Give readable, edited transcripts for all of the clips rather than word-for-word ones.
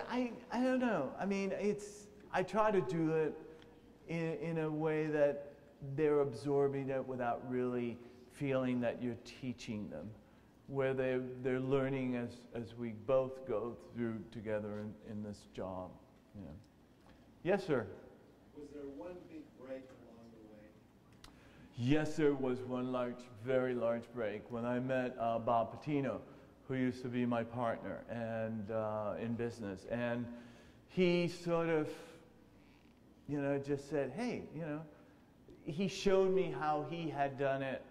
I don't know. I mean, I try to do it in a way that they're absorbing it without really feeling that you're teaching them, where they're learning as we both go through together in this job. Yeah. Yes, sir. Was there one big break along the way? Yes, there was one very large break when I met Bob Patino, who used to be my partner and in business, and he sort of, just said, hey, he showed me how he had done it,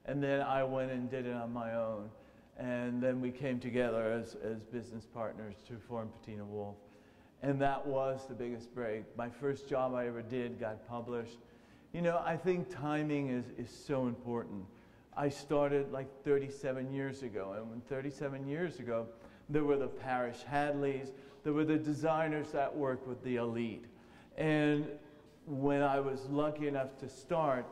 and then I went and did it on my own, and then we came together as business partners to form Patino Wolf, and that was the biggest break. My first job I ever did got published. I think timing is so important. I started like 37 years ago, and 37 years ago, there were the Parrish Hadleys, there were the designers that worked with the elite. And when I was lucky enough to start,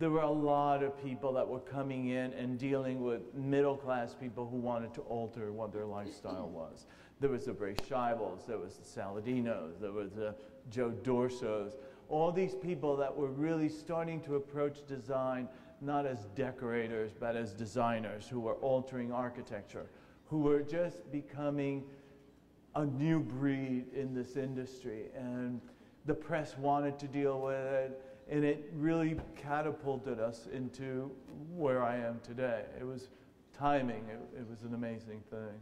there were a lot of people that were coming in and dealing with middle-class people who wanted to alter what their lifestyle was. There was the Bray Scheibels, there was the Saladinos, there was the Joe Dorsos, all these people that were really starting to approach design not as decorators, but as designers who were altering architecture, who were just becoming a new breed in this industry. And the press wanted to deal with it, and it really catapulted us into where I am today. It was timing. It was an amazing thing.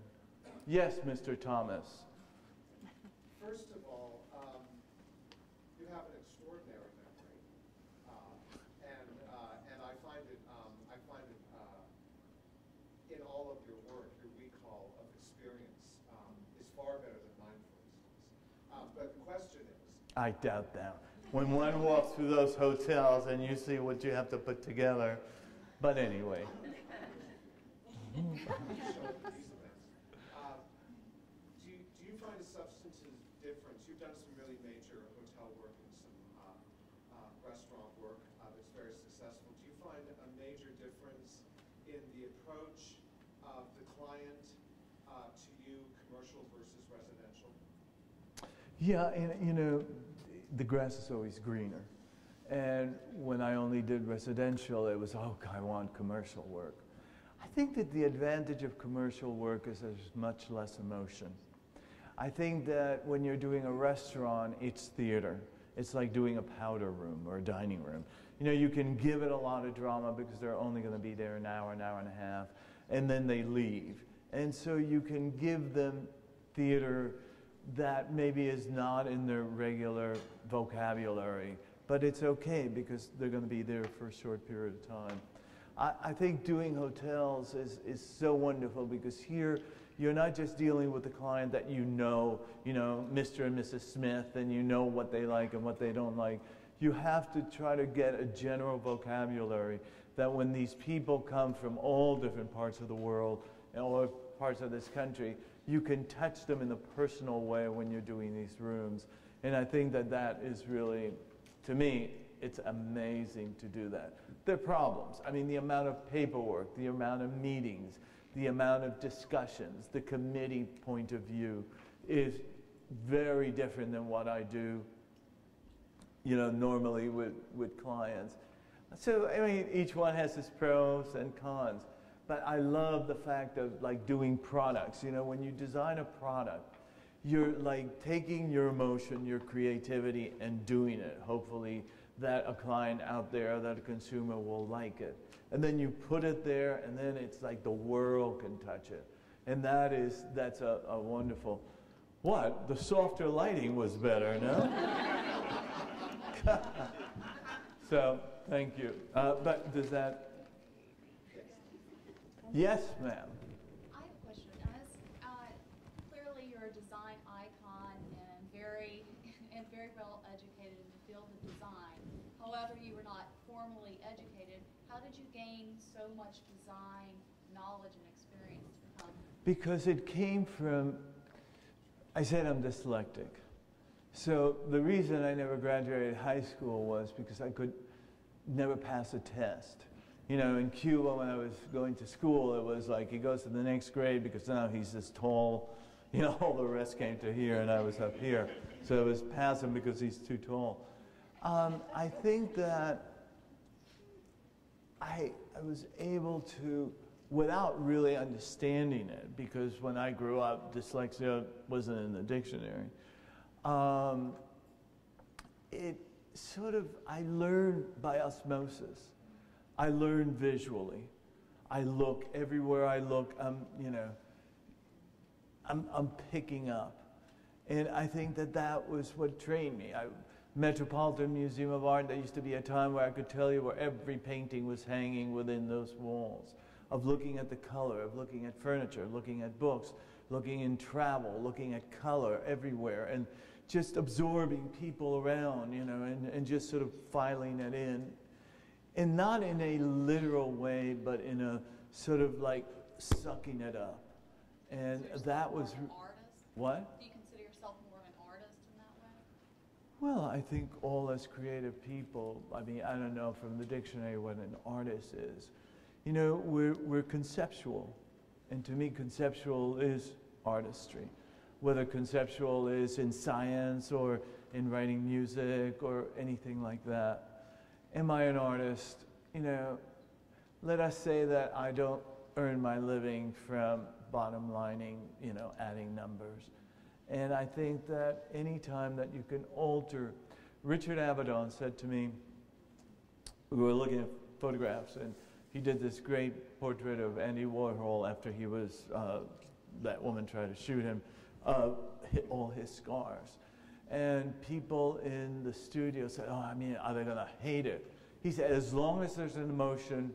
Yes, Mr. Thomas. First of all, you have an extraordinary memory, and I find it in all of your work, your recall of experience is far better than mine, for instance. But the question is, I doubt that. When one walks through those hotels and you see what you have to put together, but anyway. Do you find a substantive difference? You've done some really major hotel work and some restaurant work that's very successful. Do you find a major difference in the approach of the client to you, commercial versus residential? Yeah, and the grass is always greener. And when I only did residential, it was, oh, I want commercial work. I think that the advantage of commercial work is there's much less emotion. I think that when you're doing a restaurant, it's theater. It's like doing a powder room or a dining room. You can give it a lot of drama because they're only going to be there an hour and a half, and then they leave. And so you can give them theater that maybe is not in their regular vocabulary, but it's okay because they're going to be there for a short period of time. I think doing hotels is so wonderful because here you're not just dealing with the client that Mr. and Mrs. Smith, and you know what they like and what they don't like. You have to try to get a general vocabulary that when these people come from all different parts of the world and all parts of this country, you can touch them in a personal way when you're doing these rooms. And I think that is really, to me, it's amazing to do that. There are problems. I mean, the amount of paperwork, the amount of meetings, the amount of discussions, the committee point of view is very different than what I do, normally with clients. So, I mean, each one has its pros and cons. But I love the fact of like doing products. When you design a product, you're like taking your emotion, your creativity, and doing it. Hopefully that a client out there, that a consumer will like it. And then you put it there, and then it's like the world can touch it. And that's a wonderful, what? The softer lighting was better, no? So, thank you. But does that... Yes, ma'am. I have a question. Clearly, you're a design icon and very well educated in the field of design. However, you were not formally educated. How did you gain so much design knowledge and experience from? Because it came from, I said I'm dyslexic. So the reason I never graduated high school was because I could never pass a test. In Cuba when I was going to school, it was like he goes to the next grade because now he's this tall, You know, all the rest came to here and I was up here. So it was past him because he's too tall. I think that I was able to, without really understanding it, because when I grew up, dyslexia wasn't in the dictionary. It sort of, I learned by osmosis. I learned visually. I look, everywhere I look, you know, I'm picking up. And I think that that was what trained me. Metropolitan Museum of Art, there used to be a time where I could tell you where every painting was hanging within those walls, of looking at the color, of looking at furniture, looking at books, looking in travel, looking at color everywhere, and just absorbing people around, you know, and just sort of filing it in. And not in a literal way, but in a sort of like sucking it up. And that was... An artist? What? Do you consider yourself more of an artist in that way? Well, I think all us creative people, I mean, I don't know from the dictionary what an artist is. You know, we're conceptual. And to me, conceptual is artistry. Whether conceptual is in science or in writing music or anything like that. Am I an artist? You know, let us say that I don't earn my living from bottom lining, you know, adding numbers. And I think that any time that you can alter, Richard Avedon said to me, we were looking at photographs, and he did this great portrait of Andy Warhol after he was, that woman tried to shoot him, hit all his scars. And people in the studio said, oh, I mean, are they gonna hate it? He said, as long as there's an emotion,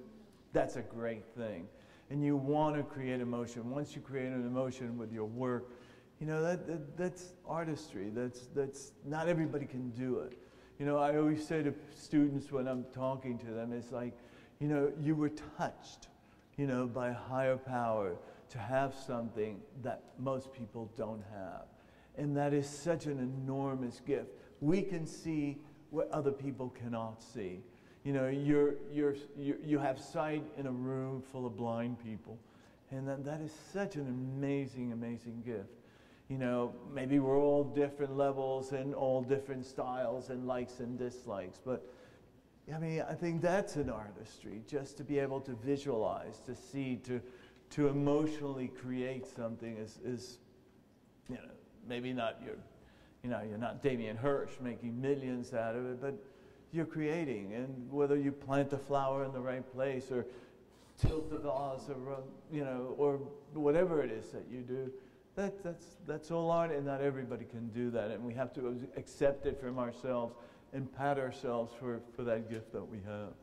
that's a great thing. And you want to create emotion. Once you create an emotion with your work, you know, that's artistry. That's not everybody can do it. You know, I always say to students when I'm talking to them, it's like, you know, you were touched, you know, by a higher power to have something that most people don't have. And that is such an enormous gift. We can see what other people cannot see. You know, you have sight in a room full of blind people. And that is such an amazing, amazing gift. You know, maybe we're all different levels and all different styles and likes and dislikes. But, I mean, I think that's an artistry, just to be able to visualize, to see, to emotionally create something is, you know, maybe not you're not Damien Hirst making millions out of it, but you're creating. And whether you plant the flower in the right place or tilt the vase or, you know, or whatever it is that you do, that's all art, and not everybody can do that. And we have to accept it from ourselves and pat ourselves for that gift that we have.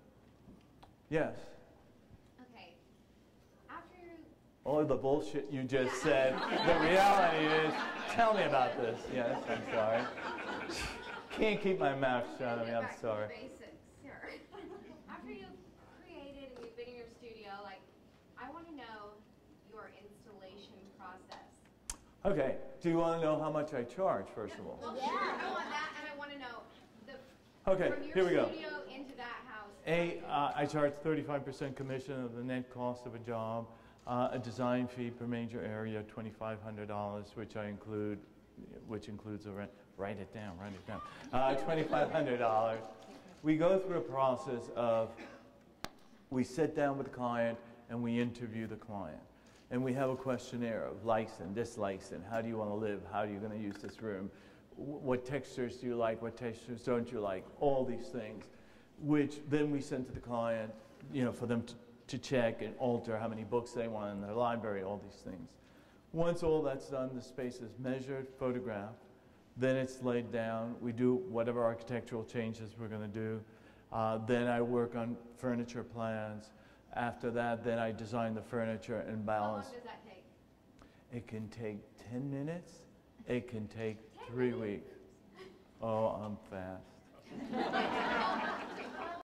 Yes? Okay. After All the bullshit you just said, the reality is, tell me about this. Yes, I'm sorry. Can't keep my mouth shut. I mean, I'm sorry. Basics. Sure. After you've created and you've been in your studio, like, I want to know your installation process. Okay. Do you want to know how much I charge, first of all? Well, sure. I want that, and I want to know Okay, from your here we go. studio into that house. I charge 35% commission of the net cost of a job, a design fee per major area, $2,500, which includes a rent. Write it down. $2,500. We go through a process of, we sit down with the client and we interview the client. And we have a questionnaire of likes and dislikes and how do you want to live, how are you going to use this room, what textures do you like, what textures don't you like, all these things, which then we send to the client, you know, for them to check and alter how many books they want in their library, all these things. Once all that's done, the space is measured, photographed, then it's laid down. We do whatever architectural changes we're going to do. Then I work on furniture plans. After that, then I design the furniture and balance. How long does that take? It can take 10 minutes. It can take 3 weeks. Oh, I'm fast.